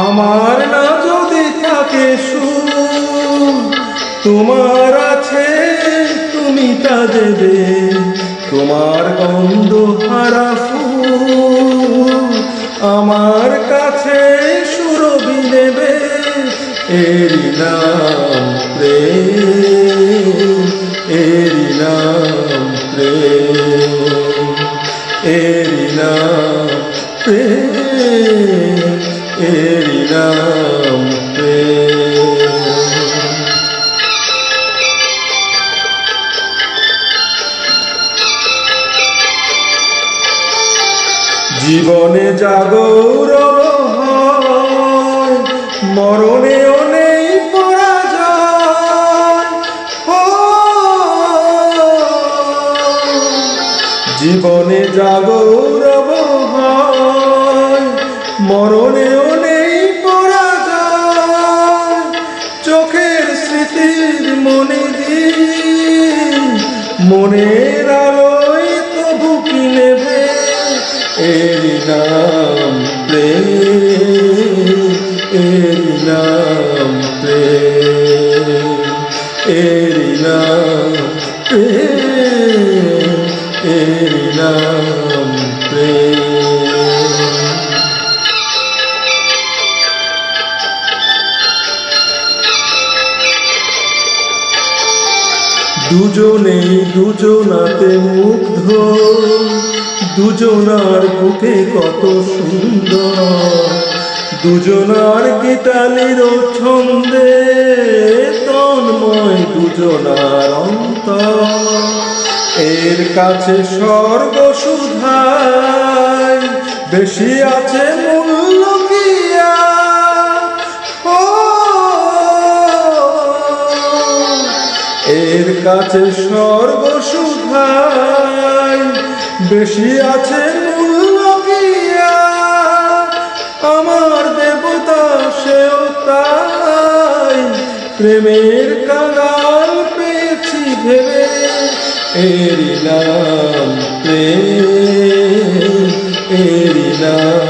আমার না যদি থাকে সুর, তোমার আছে তুমি তা দেবে। তোমার গন্ধ হারা ফুল আমার কাছে সুরভি নেবে। এরি নাম প্রেম, এরি নাম প্রেম, এরি নাম প্রেম, এরি নাম প্রেম। জীবনে জাগরণ হয়, মরণেও নেই পরাজয়। জীবনে জাগরণ হয়, মরণেও নেই পরাজয়। চোখের স্মৃতির মনে দিই, মনের আলোয় তবু কি নেবে। এরি নাম প্রেম, এরি নাম প্রেম, এরি নাম প্রেম, এরি নাম প্রেম। দুজনেই দুজনাতে মুগ্ধ, দুজনার বুকে কত সুন্দর। দুজনার গীতালির ছন্দে তন্ময় দুজনার অন্তর। এর কাছে স্বর্গ সুধায় বেশি আছে মূল্য কি আর? এর কাছে স্বর্গ সুধায় বেশি আছে মূল্য কি আর? আমার দেবতা সেও তাই, প্রেমের কাঙাল পেয়েছি ভেবে। এরি নাম প্রেম, এরি নাম